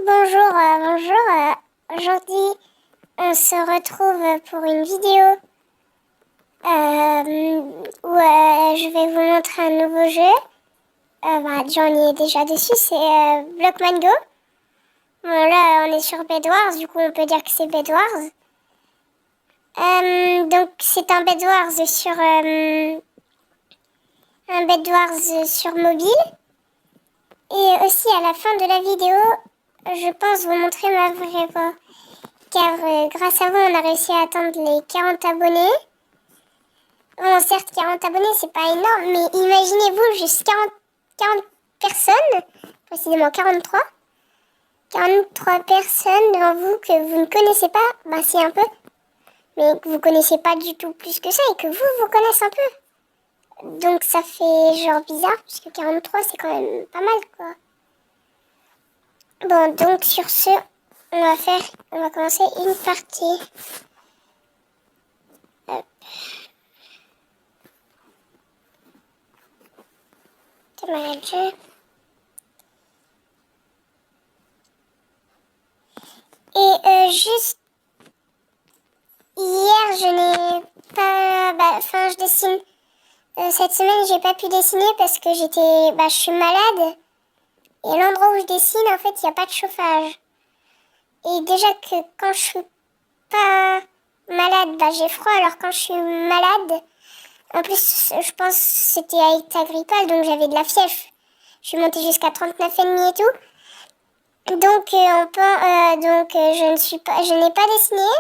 Bonjour, aujourd'hui on se retrouve pour une vidéo où je vais vous montrer un nouveau jeu. J'en ai déjà dessus, c'est Blockman Go. Bon là on est sur Bedwars, du coup on peut dire que c'est Bedwars. Donc c'est un Bedwars sur mobile. Et aussi à la fin de la vidéo, je pense vous montrer ma vraie voix. Car grâce à vous, on a réussi à atteindre les 40 abonnés. Bon, certes, 40 abonnés, c'est pas énorme, mais imaginez-vous juste 40 personnes, précisément 43 personnes devant vous que vous ne connaissez pas, c'est un peu, mais que vous connaissez pas du tout plus que ça et que vous connaissez un peu. Donc ça fait genre bizarre, puisque 43 c'est quand même pas mal, quoi. Bon, donc sur ce, on va commencer une partie. Hop. Manager. Et juste hier, je n'ai pas, je dessine. Cette semaine, j'ai pas pu dessiner parce que je suis malade. Et l'endroit où je dessine, en fait, il n'y a pas de chauffage. Et déjà que quand je suis pas malade, j'ai froid. Alors quand je suis malade, en plus, je pense que c'était avec ta grippale, donc j'avais de la fièvre. Je suis montée jusqu'à 39,5 et tout. Donc, je n'ai pas dessiné.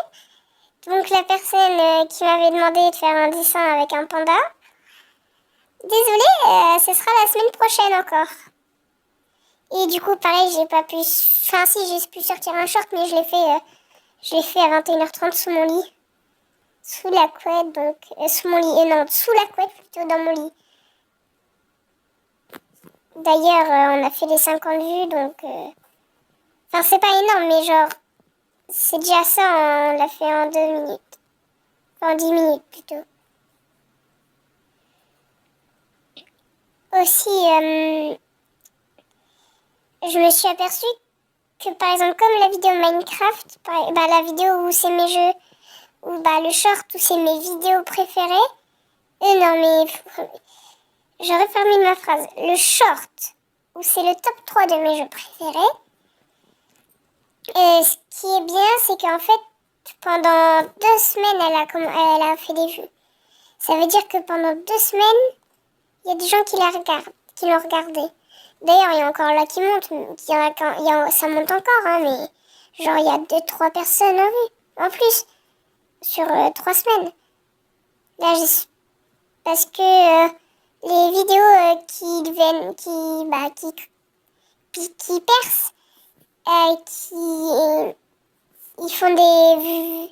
Donc la personne qui m'avait demandé de faire un dessin avec un panda, désolée, ce sera la semaine prochaine encore. Et du coup, pareil, j'ai pas pu... Enfin si, j'ai pu sortir un short, mais je l'ai fait à 21h30 sous mon lit. Sous la couette, donc... sous mon lit, non, sous la couette plutôt, dans mon lit. D'ailleurs, on a fait les 50 vues, donc... Enfin, c'est pas énorme, mais genre... C'est déjà ça, on l'a fait en 2 minutes. Enfin, en 10 minutes plutôt. Aussi, je me suis aperçue que par exemple comme la vidéo Minecraft, la vidéo où c'est mes jeux, ou le short où c'est mes vidéos préférées, non mais j'aurais formulé ma phrase, le short où c'est le top 3 de mes jeux préférés, ce qui est bien c'est qu'en fait pendant 2 semaines elle a fait des vues. Ça veut dire que pendant 2 semaines, il y a des gens qui l'ont regardé. D'ailleurs, il y a encore là qui monte, ça monte encore, hein, mais genre il y a 2-3 personnes en vue, en plus, sur 3 semaines. Là, parce que les vidéos qui percent, ils font des vues,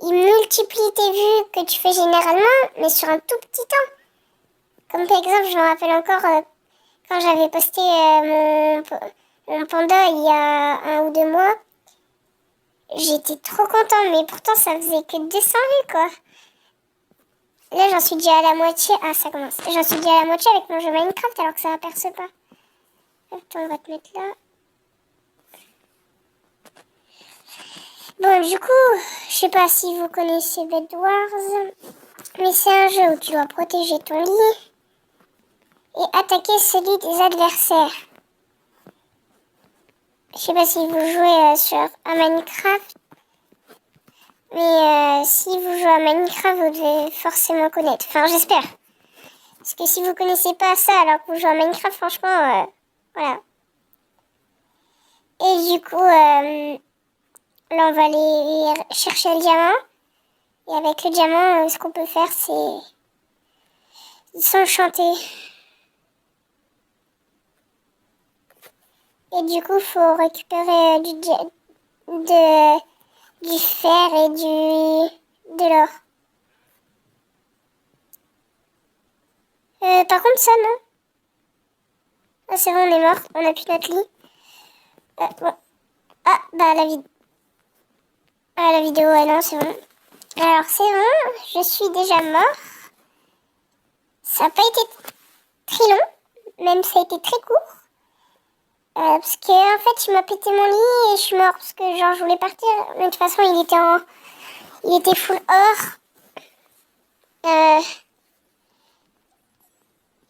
ils multiplient tes vues que tu fais généralement, mais sur un tout petit temps. Comme par exemple, je me rappelle encore quand j'avais posté mon panda il y a 1 ou 2 mois, j'étais trop contente, mais pourtant ça faisait que 200 vues, quoi. Là, j'en suis déjà à la moitié. Ah, ça commence. J'en suis déjà à la moitié avec mon jeu Minecraft, alors que ça aperçoit pas. Attends, on va te mettre là. Bon, du coup, je sais pas si vous connaissez Bedwars, mais c'est un jeu où tu dois protéger ton lit et attaquer celui des adversaires. Je sais pas si vous jouez à Minecraft, mais si vous jouez à Minecraft, vous devez forcément connaître. Enfin, j'espère. Parce que si vous connaissez pas ça alors que vous jouez à Minecraft, franchement, voilà. Et du coup, là, on va aller chercher le diamant. Et avec le diamant, ce qu'on peut faire, c'est s'enchanter. Et du coup, il faut récupérer du fer et de l'or. Par contre, ça, non. Ah, c'est bon, on est mort. On a plus notre lit. Bon. Ah, la vidéo, ouais, non, c'est bon. Alors, c'est bon. Je suis déjà mort. Ça n'a pas été très long. Même ça a été très court. Parce que en fait, il m'a pété mon lit et je suis mort parce que genre je voulais partir. Mais de toute façon, il était full or.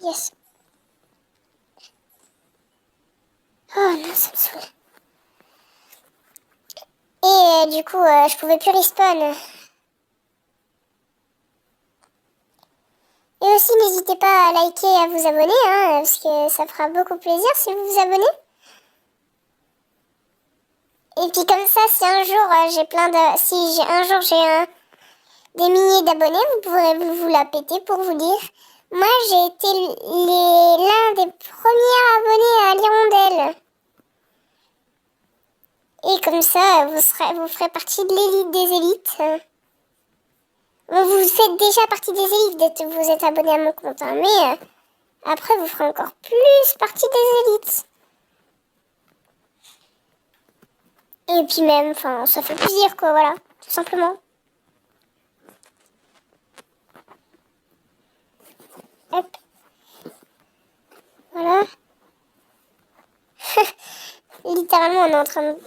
Yes. Oh non, ça me saoule. Et du coup, je pouvais plus respawn. Et aussi, n'hésitez pas à liker et à vous abonner, hein, parce que ça fera beaucoup plaisir si vous vous abonnez. Et puis comme ça, si un jour j'ai des milliers d'abonnés, vous pourrez vous la péter pour vous dire. Moi, j'ai été l'un des premiers abonnés à l'Hirondelle. Et comme ça, vous ferez partie de l'élite des élites. Bon, vous faites déjà partie des élites dès que vous êtes abonné à mon compte, hein, mais après, vous ferez encore plus partie des élites. Et puis même, enfin, ça fait plaisir, quoi, voilà, tout simplement. Hop. Voilà. Littéralement, on est en train de...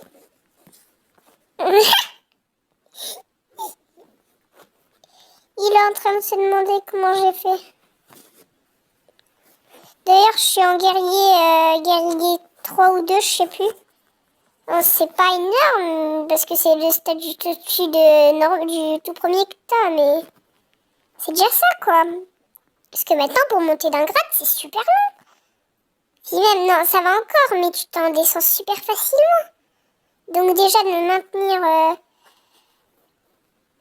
Il est en train de se demander comment j'ai fait. D'ailleurs, je suis en guerrier 3 ou 2, je sais plus. C'est pas énorme, parce que c'est le stade du tout premier que t'as, mais... C'est déjà ça, quoi. Parce que maintenant, pour monter d'un grade, c'est super long. Puis même, non, ça va encore, mais tu t'en descends super facilement. Donc déjà, de me maintenir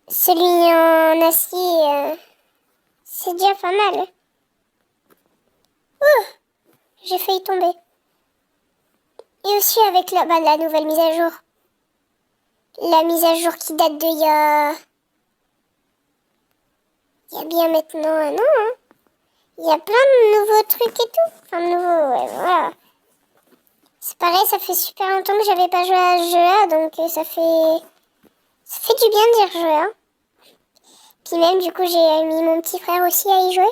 celui en acier, c'est déjà pas mal. Ouh, j'ai failli tomber. Et aussi avec la nouvelle mise à jour. La mise à jour qui date de il y a bien maintenant un an, hein. Il y a plein de nouveaux trucs et tout. Enfin, nouveaux, ouais, voilà. C'est pareil, ça fait super longtemps que j'avais pas joué à ce jeu-là, donc ça fait du bien d'y rejouer, hein. Puis même, du coup, j'ai mis mon petit frère aussi à y jouer.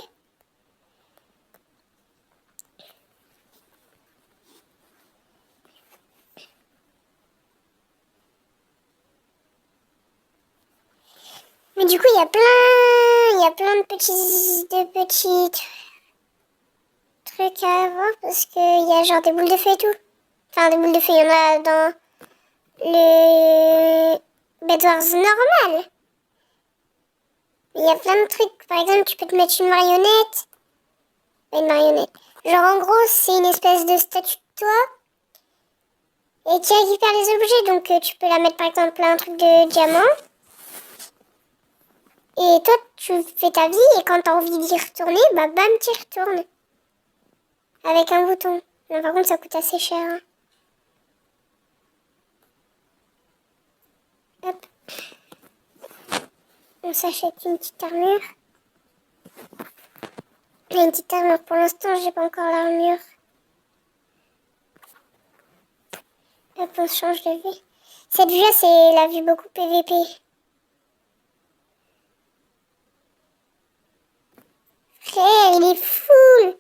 Mais du coup, il y a plein de petits trucs à avoir parce qu'il y a genre des boules de feu et tout. Enfin, des boules de feu, il y en a dans le Bed Wars normal. Il y a plein de trucs. Par exemple, tu peux te mettre une marionnette. Une marionnette. Genre, en gros, c'est une espèce de statue de toi. Et tu récupères les objets. Donc, tu peux la mettre, par exemple, à un truc de diamant. Et toi, tu fais ta vie. Et quand t'as envie d'y retourner, bah, bam, tu y retournes. Avec un bouton. Non, par contre, ça coûte assez cher, hein. Hop. On s'achète une petite armure. Une petite armure. Pour l'instant, j'ai pas encore l'armure. Hop, on change de vie. Cette vue-là, c'est la vue beaucoup PVP. Frère, il est full.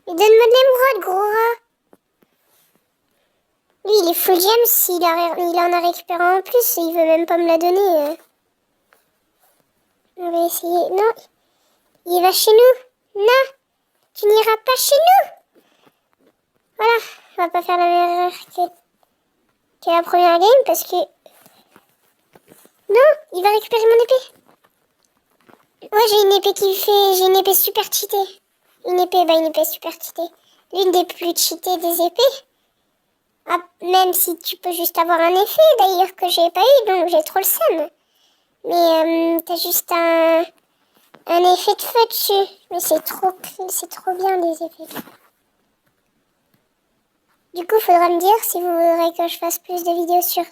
Mais donne-moi de l'émeraude, gros rat. Lui, il est full gems, il en a récupéré en plus, il veut même pas me la donner. On va essayer. Non, il va chez nous. Non, tu n'iras pas chez nous. Voilà, on va pas faire la même erreur que la première game parce que... Non, il va récupérer mon épée. Ouais, j'ai une épée super cheatée. Une épée super cheatée. L'une des plus cheatées des épées. Ah, même si tu peux juste avoir un effet d'ailleurs que j'ai pas eu, donc j'ai trop le seum. Mais t'as juste un effet de feu dessus. Mais c'est trop bien les effets. Du coup, faudra me dire si vous voudrez que je fasse plus de vidéos sur...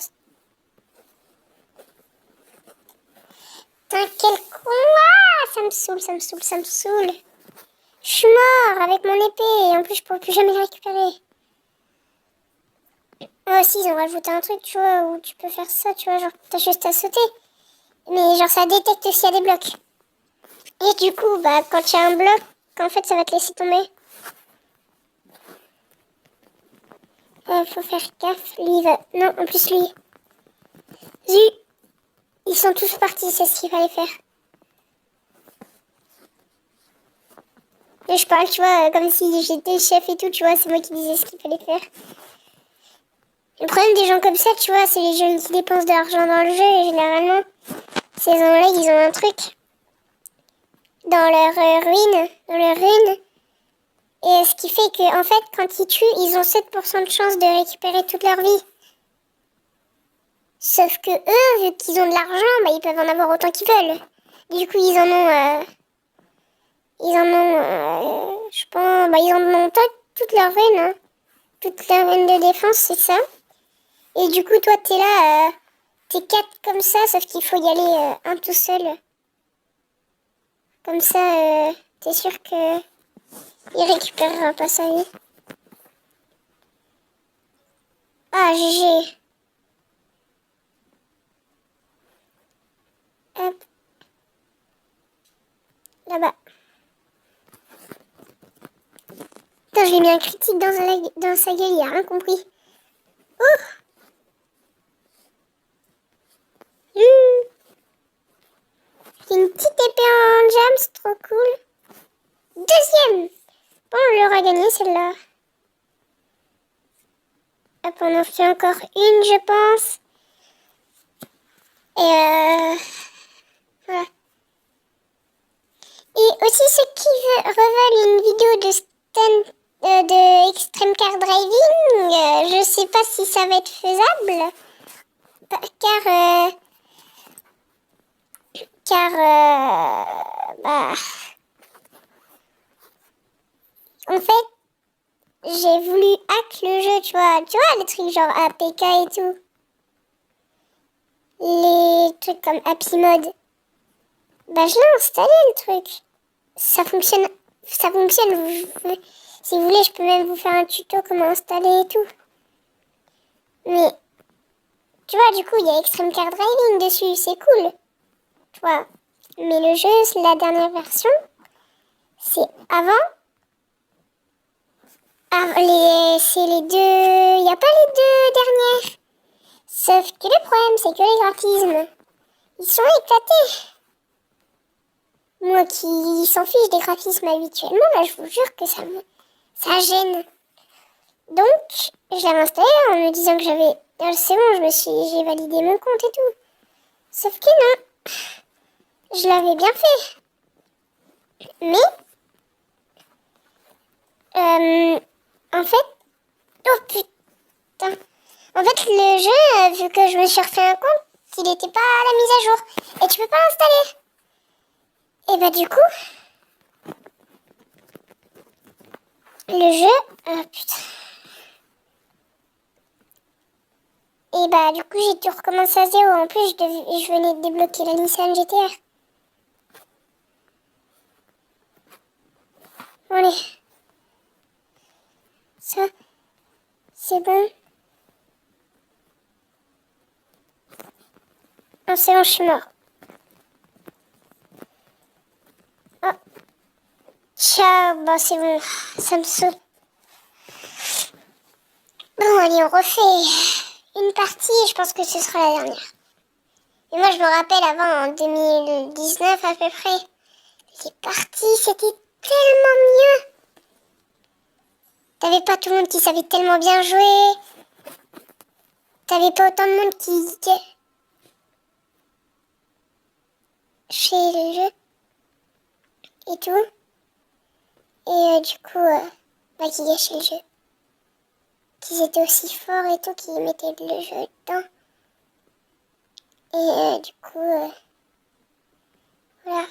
Putain, quel con! Ah, ça me saoule. Je suis mort avec mon épée et en plus je pourrai plus jamais la récupérer. Moi aussi, ils ont rajouté un truc, tu vois, où tu peux faire ça, tu vois, genre t'as juste à sauter. Mais genre ça détecte s'il y a des blocs. Et du coup, bah quand il y a un bloc, en fait ça va te laisser tomber. Faut faire gaffe. Lui, il va... Non, en plus, lui... Zut. Ils sont tous partis, c'est ce qu'il fallait faire. Et je parle, tu vois, comme si j'étais chef et tout, tu vois, c'est moi qui disais ce qu'il fallait faire. Le problème des gens comme ça, tu vois, c'est les gens qui dépensent de l'argent dans le jeu, et généralement, ces gens-là, ils ont un truc dans leur ruine. Et ce qui fait que, en fait, quand ils tuent, ils ont 7% de chance de récupérer toute leur vie. Sauf que eux, vu qu'ils ont de l'argent, bah, ils peuvent en avoir autant qu'ils veulent. Du coup, je pense, bah, ils en ont toute leur ruine, hein. Toute leur ruine de défense, c'est ça. Et du coup, toi, t'es là, t'es 4 comme ça, sauf qu'il faut y aller un tout seul. Comme ça, t'es sûr que il récupérera pas sa vie. Ah, GG. Hop. Là-bas. Putain, je l'ai mis un critique dans sa gueule, il a rien compris. Ouh. C'est une petite épée en jams, trop cool. Deuxième. Bon, on l'aura gagné celle-là. Hop, on en fait encore une, je pense. Et voilà. Et aussi, ceux qui reveulent une vidéo de Extreme Car Driving, je sais pas si ça va être faisable. Bah, en fait, j'ai voulu hack le jeu, tu vois, les trucs genre APK et tout. Les trucs comme Happy Mode. Bah, je l'ai installé, le truc. Ça fonctionne. Si vous voulez, je peux même vous faire un tuto comment installer et tout. Mais, tu vois, du coup, il y a Extreme Car Driving dessus, c'est cool. Tu vois. Mais le jeu, c'est la dernière version. C'est avant. C'est les deux... Il n'y a pas les deux dernières. Sauf que le problème, c'est que les graphismes, ils sont éclatés. Moi qui s'en fiche des graphismes habituellement, là, je vous jure que ça gêne. Donc, je l'avais installé en me disant que j'avais... C'est bon, j'ai validé mon compte et tout. Sauf que non. Je l'avais bien fait. Mais, en fait... Oh putain. En fait, le jeu, vu que je me suis refait un compte, il n'était pas à la mise à jour. Et tu peux pas l'installer. Et bah du coup, le jeu... Ah putain. Et bah du coup, j'ai dû recommencer à zéro. En plus, je venais de débloquer la Nissan GTR. Allez. Ça, c'est bon. Ah, c'est bon, je suis mort. Oh. Ciao, bah c'est bon. Ça me saoule. Bon, allez, on refait une partie et je pense que ce sera la dernière. Et moi, je me rappelle avant, en 2019 à peu près, les parties, c'était tellement mieux. T'avais pas tout le monde qui savait tellement bien jouer. T'avais pas autant de monde qui fait le jeu et tout. Et du coup, bah, qui gâchait le jeu. Qu'ils étaient aussi forts et tout, qu'ils mettaient le jeu dedans. Et du coup, voilà.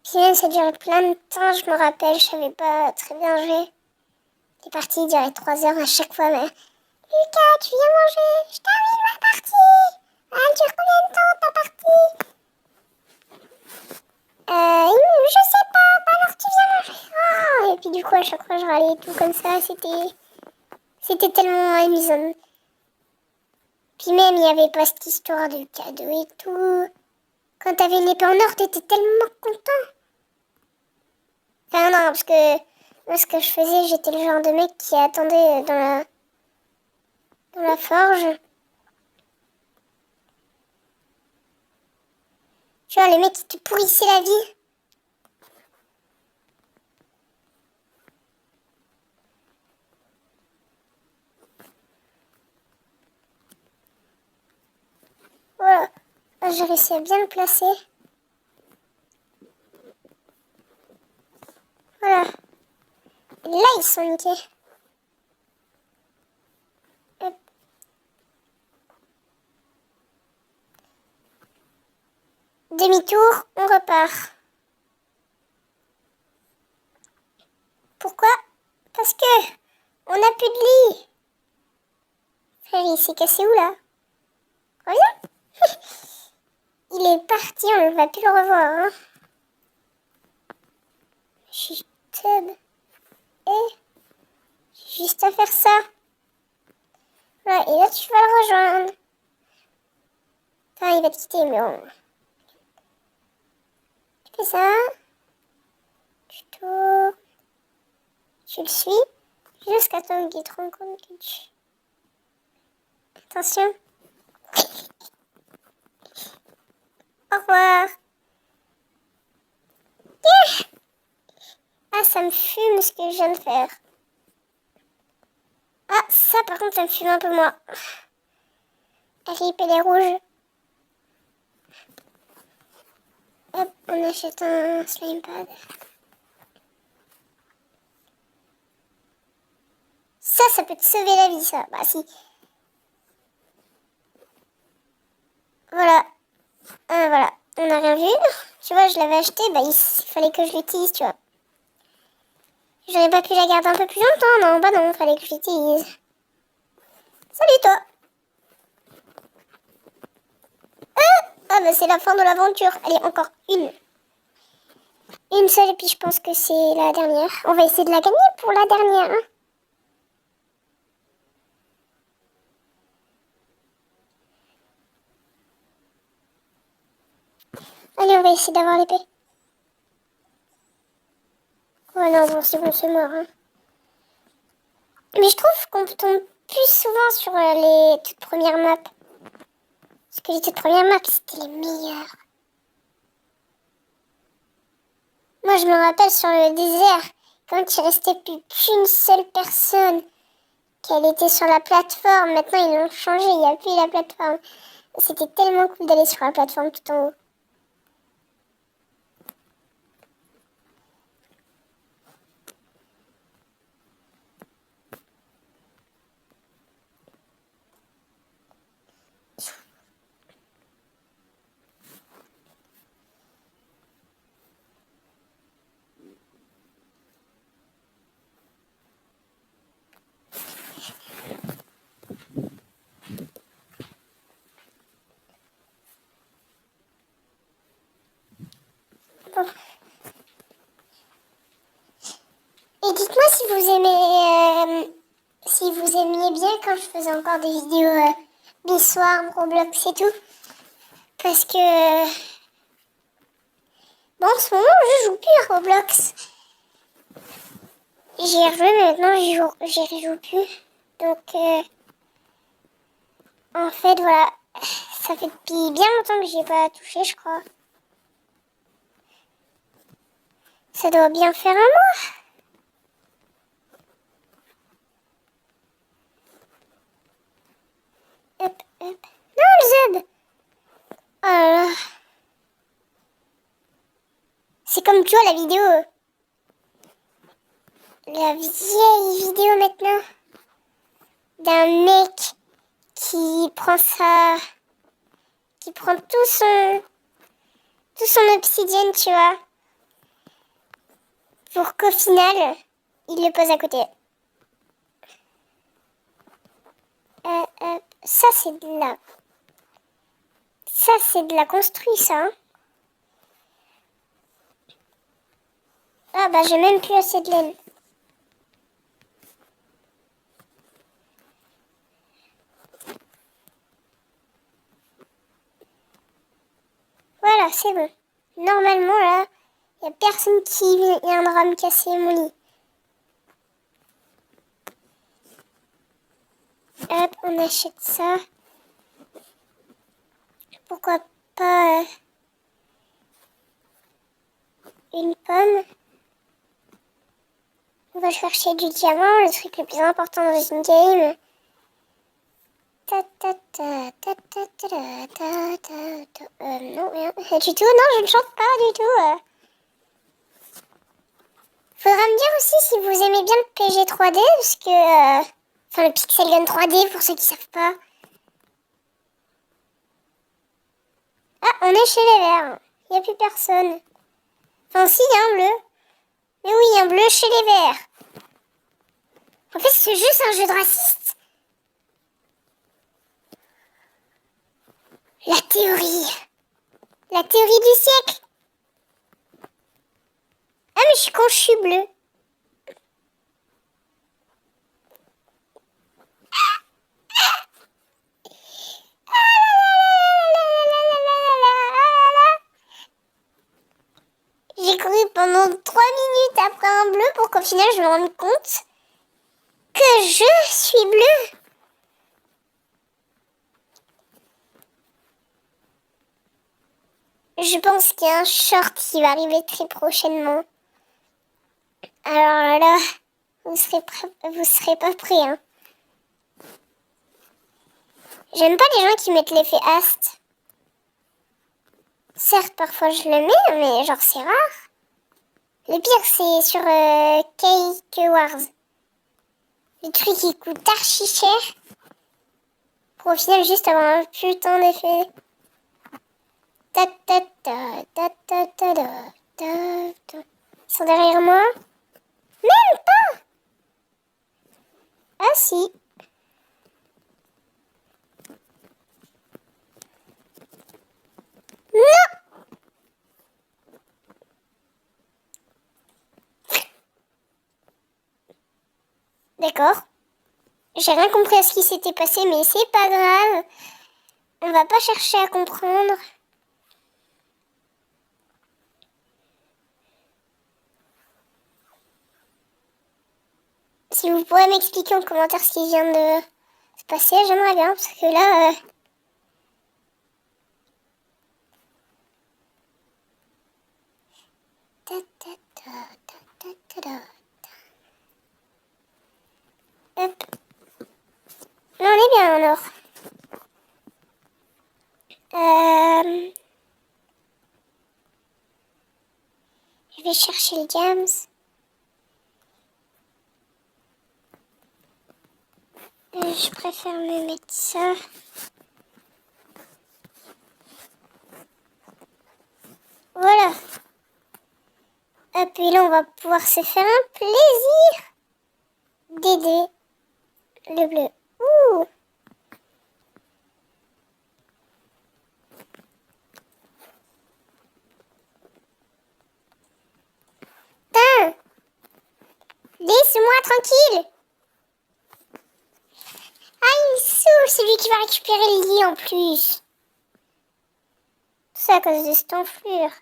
Puis même, ça durait plein de temps, je me rappelle, je savais pas très bien jouer. Les parties duraient 3 heures à chaque fois, mais... Lucas, tu viens manger, je termine ma partie. Elle dure combien de temps ta partie? Je sais pas, bah alors tu viens manger. Oh, et puis du coup, à chaque fois, je râlais et tout comme ça, c'était tellement amusant. Puis même, il y avait pas cette histoire de cadeau et tout. Quand t'avais une épée en or, t'étais tellement content. Enfin non, parce que moi, ce que je faisais, j'étais le genre de mec qui attendait dans la forge. Tu vois, le mec qui te pourrissait la vie. Voilà. Ah, j'ai réussi à bien le placer. Voilà. Et là, ils sont niqués. Hop. Demi-tour, on repart. Pourquoi? Parce que on n'a plus de lit. Frère, il s'est cassé où là? Reviens. Il est parti, on ne va plus le revoir. Hein. Je suis tub. Et j'ai juste à faire ça. Voilà, et là tu vas le rejoindre. Enfin, il va te quitter, mais bon. Tu fais ça. Tu tournes. Tu le suis. Jusqu'à temps qu'il te rende compte que tu... Attention. Au revoir. Yeah. Ah, ça me fume ce que je viens de faire. Ah, ça par contre, ça me fume un peu moins. Allez, pédale rouge. Hop, on achète un slime pad. Ça peut te sauver la vie, ça. Bah si. Voilà. Voilà. On n'a rien vu. Tu vois, je l'avais acheté. Bah, il fallait que je l'utilise, tu vois. J'aurais pas pu la garder un peu plus longtemps. Non, bah non, fallait que je l'utilise. Salut, toi. Ah, bah c'est la fin de l'aventure. Allez, encore une. Une seule, et puis je pense que c'est la dernière. On va essayer de la gagner pour la dernière. Hein. Allez, on va essayer d'avoir l'épée. Ouais, non, bon, c'est mort. Hein. Mais je trouve qu'on tombe plus souvent sur les toutes premières maps. Parce que les toutes premières maps, c'était les meilleures. Moi, je me rappelle sur le désert, quand il restait plus qu'une seule personne, qu'elle était sur la plateforme. Maintenant, ils l'ont changé, il n'y a plus la plateforme. C'était tellement cool d'aller sur la plateforme tout en haut. Bon. Et dites-moi si vous aimiez bien quand je faisais encore des vidéos Biswarm, Roblox et tout. Parce que bon, en ce moment, je joue plus à Roblox. J'y ai rejoué, mais maintenant j'y rejoue plus. Donc, en fait, voilà. Ça fait depuis bien longtemps que j'y ai pas touché, je crois. Ça doit bien faire un mois. Hop, hop. Non, le Z. Oh là là. C'est comme, tu vois, la vidéo. La vieille vidéo maintenant. D'un mec qui prend ça... Qui prend tout son obsidienne, tu vois. Pour qu'au final, il le pose à côté. Ça, c'est de la... Ça, c'est de la construit, ça. Hein. Ah, bah, j'ai même plus assez de laine. Voilà, c'est bon. Normalement, là, il n'y a personne qui viendra me casser mon lit. Hop, on achète ça. Pourquoi pas une pomme. On va chercher du diamant, le truc le plus important dans une game. Non, rien. Du tout, non, je ne chante pas du tout. Faudra me dire aussi si vous aimez bien le PG 3D, parce que... Enfin, le Pixel Gun 3D, pour ceux qui savent pas. Ah, on est chez les verts. Il n'y a plus personne. Enfin, si, il y a un bleu. Mais oui, il y a un bleu chez les verts. En fait, c'est juste un jeu de raciste. La théorie. La théorie du siècle. Ah, mais je suis con, je suis bleu. J'ai couru pendant 3 minutes après un bleu pour qu'au final je me rende compte que je suis bleu. Je pense qu'il y a un short qui va arriver très prochainement. Alors là, vous serez pas prêts, hein. J'aime pas les gens qui mettent l'effet Ast. Certes, parfois je le mets, mais genre c'est rare. Le pire, c'est sur Cake Wars. Le truc qui coûte archi cher. Pour au final juste avoir un putain d'effet. Ils sont derrière moi. Même pas. Ah si. Non. D'accord. J'ai rien compris à ce qui s'était passé, mais c'est pas grave. On va pas chercher à comprendre. Si vous pourrez m'expliquer en commentaire ce qui vient de se passer, j'aimerais bien, parce que là... Hop. Non, on est bien en or. Je vais chercher le diams. Je préfère me mettre ça. Voilà. Hop, et là, on va pouvoir se faire un plaisir d'aider le bleu. Ouh. Putain. Laisse-moi tranquille. Ah, il me saoule, c'est lui qui va récupérer le lit en plus. Tout ça à cause de cette enflure.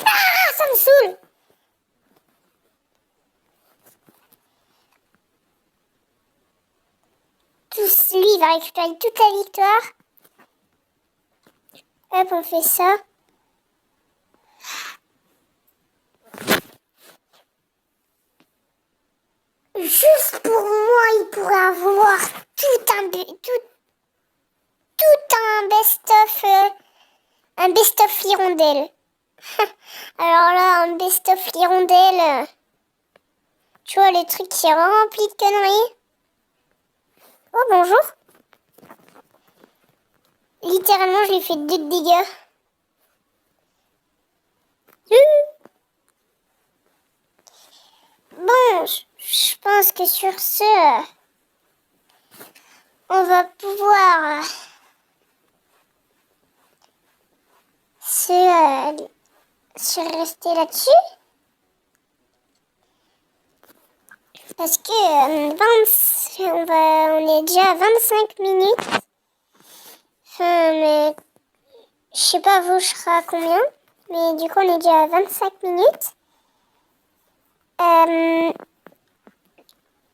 Ah, ça me saoule. Lui, il va récupérer toute la victoire. Hop, on fait ça. Juste pour moi, il pourrait avoir tout un best-of hirondelle. Alors là, un best-of hirondelle, tu vois, les trucs qui est rempli de conneries. Oh, bonjour. Littéralement, je lui fais 2 de dégâts. Bon, je pense que sur ce, on va pouvoir se rester là-dessus. Parce que on est déjà à 25 minutes. Enfin, mais je sais pas vous, je serai à combien. Mais du coup, on est déjà à 25 minutes.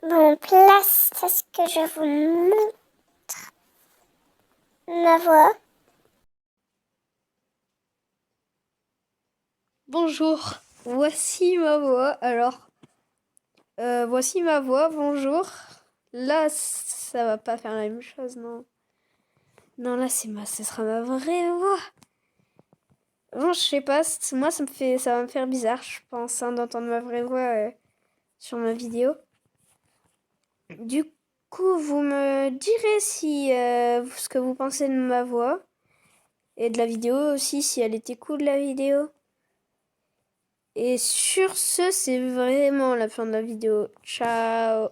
Bon, place à ce que je vous montre ma voix. Bonjour, voici ma voix. Alors, voici ma voix, bonjour. Là, ça va pas faire la même chose, non. Non, là, ce sera ma vraie voix. Bon, je sais pas, moi, ça va me faire bizarre, je pense, hein, d'entendre ma vraie voix sur ma vidéo. Du coup, vous me direz si ce que vous pensez de ma voix et de la vidéo aussi, si elle était cool, la vidéo. Et sur ce, c'est vraiment la fin de la vidéo. Ciao!